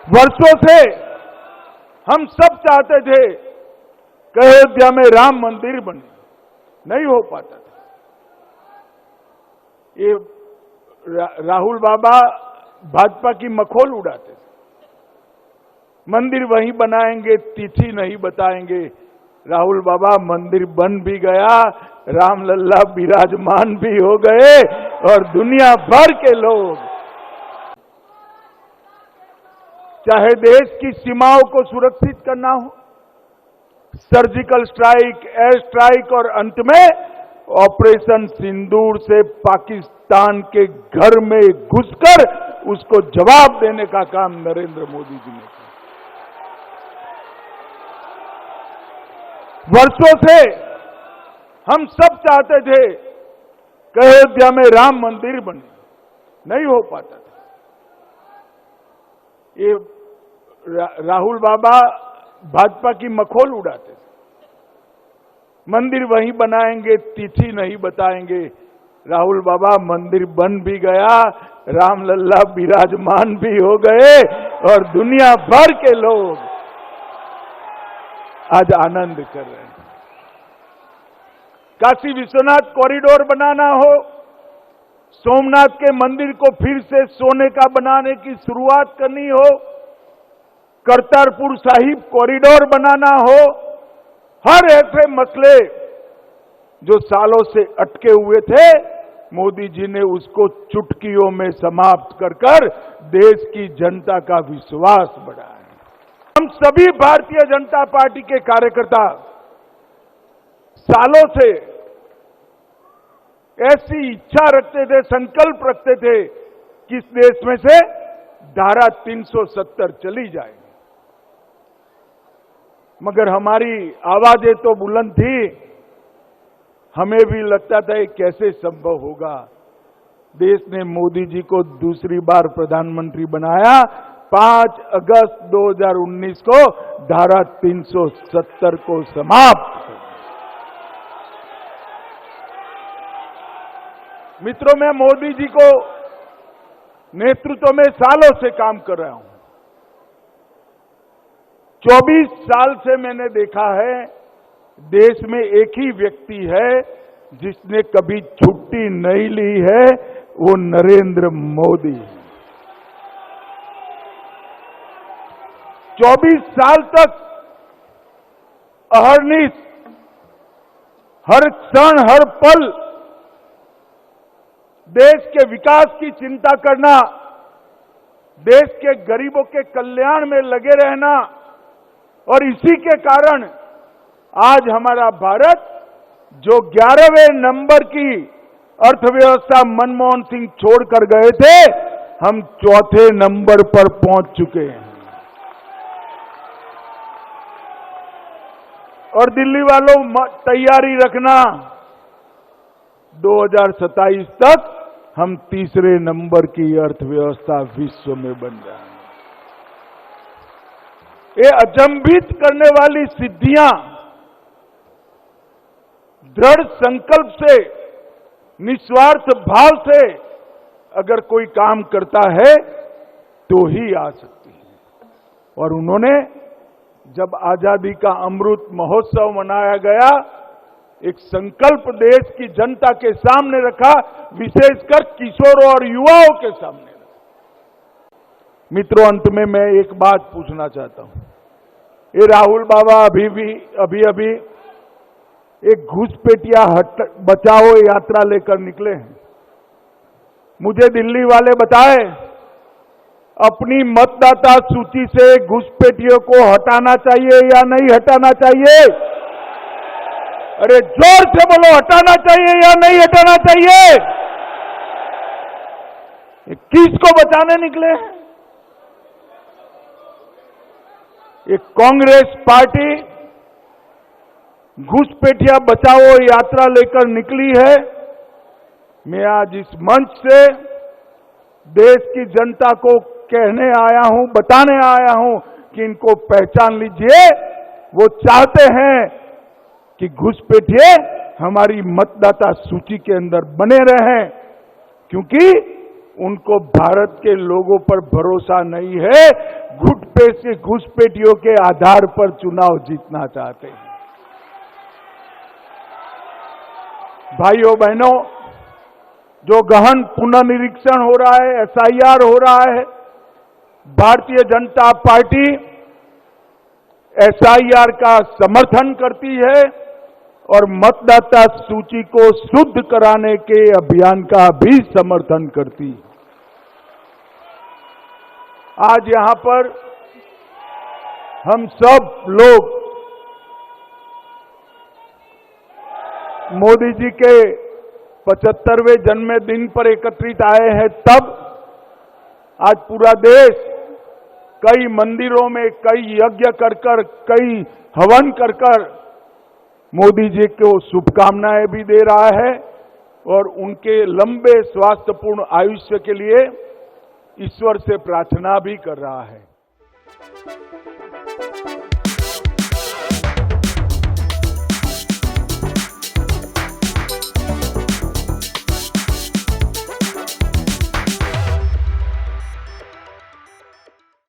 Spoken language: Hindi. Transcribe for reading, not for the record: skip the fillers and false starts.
वर्षों से हम सब चाहते थे कि अयोध्या में राम मंदिर बने, नहीं हो पाता था। ये राहुल बाबा भाजपा की मखौल उड़ाते थे, मंदिर वहीं बनाएंगे, तिथि नहीं बताएंगे। राहुल बाबा मंदिर बन भी गया, रामलल्ला विराजमान भी हो गए और दुनिया भर के लोग, चाहे देश की सीमाओं को सुरक्षित करना हो, सर्जिकल स्ट्राइक, एयर स्ट्राइक और अंत में ऑपरेशन सिंदूर से पाकिस्तान के घर में घुसकर उसको जवाब देने का काम नरेंद्र मोदी जी ने किया। वर्षों से हम सब चाहते थे कि अयोध्या में राम मंदिर बने, नहीं हो पाता था। ये राहुल बाबा भाजपा की मखौल उड़ाते थे, मंदिर वहीं बनाएंगे, तिथि नहीं बताएंगे। राहुल बाबा मंदिर बन भी गया, रामलल्ला विराजमान भी हो गए और दुनिया भर के लोग आज आनंद कर रहे हैं। काशी विश्वनाथ कॉरिडोर बनाना हो, सोमनाथ के मंदिर को फिर से सोने का बनाने की शुरुआत करनी हो, करतारपुर साहिब कॉरिडोर बनाना हो, हर ऐसे मसले जो सालों से अटके हुए थे, मोदी जी ने उसको चुटकियों में समाप्त कर देश की जनता का विश्वास बढ़ाया। हम सभी भारतीय जनता पार्टी के कार्यकर्ता सालों से ऐसी इच्छा रखते थे, संकल्प रखते थे कि इस देश में से धारा 370 चली जाएगी, मगर हमारी आवाजें तो बुलंद थी, हमें भी लगता था ये कैसे संभव होगा। देश ने मोदी जी को दूसरी बार प्रधानमंत्री बनाया, 5 अगस्त 2019 को धारा 370 को समाप्त। मित्रों, मैं मोदी जी को नेतृत्व में सालों से काम कर रहा हूं। 24 साल से मैंने देखा है, देश में एक ही व्यक्ति है जिसने कभी छुट्टी नहीं ली है, वो नरेंद्र मोदी है। 24 साल तक अहर्निश, हर क्षण, हर पल देश के विकास की चिंता करना, देश के गरीबों के कल्याण में लगे रहना, और इसी के कारण आज हमारा भारत जो 11वें नंबर की अर्थव्यवस्था मनमोहन सिंह छोड़कर गए थे, हम 4थे नंबर पर पहुंच चुके हैं। और दिल्ली वालों, तैयारी रखना, 2027 तक हम 3रे नंबर की अर्थव्यवस्था विश्व में बन रहे हैं। ये अचंभित करने वाली सिद्धियां दृढ़ संकल्प से, निस्वार्थ भाव से अगर कोई काम करता है तो ही आ सकती है। और उन्होंने जब आजादी का अमृत महोत्सव मनाया गया, एक संकल्प देश की जनता के सामने रखा, विशेषकर किशोरों और युवाओं के सामने रखा। मित्रों, अंत में मैं एक बात पूछना चाहता हूं। ये राहुल बाबा अभी एक घुसपैठिया बचाओ यात्रा लेकर निकले हैं। मुझे दिल्ली वाले बताए, अपनी मतदाता सूची से घुसपैठियों को हटाना चाहिए या नहीं हटाना चाहिए? अरे जोर से बोलो, हटाना चाहिए या नहीं हटाना चाहिए? किसको बचाने निकले हैं? एक कांग्रेस पार्टी घुसपैठिया बचाओ यात्रा लेकर निकली है। मैं आज इस मंच से देश की जनता को कहने आया हूं, बताने आया हूं कि इनको पहचान लीजिए। वो चाहते हैं कि घुसपैठिए हमारी मतदाता सूची के अंदर बने रहें, क्योंकि उनको भारत के लोगों पर भरोसा नहीं है, घुटपे से घुसपैठियों के आधार पर चुनाव जीतना चाहते हैं। भाइयों बहनों, जो गहन पुनर्निरीक्षण हो रहा है, एसआईआर हो रहा है, भारतीय जनता पार्टी एसआईआर का समर्थन करती है और मतदाता सूची को शुद्ध कराने के अभियान का भी समर्थन करती है। आज यहां पर हम सब लोग मोदी जी के 75वें जन्मदिन पर एकत्रित आए हैं, तब आज पूरा देश कई मंदिरों में कई यज्ञ कर कई हवन कर मोदी जी को शुभकामनाएं भी दे रहा है और उनके लंबे स्वास्थ्यपूर्ण आयुष्य के लिए ईश्वर से प्रार्थना भी कर रहा है।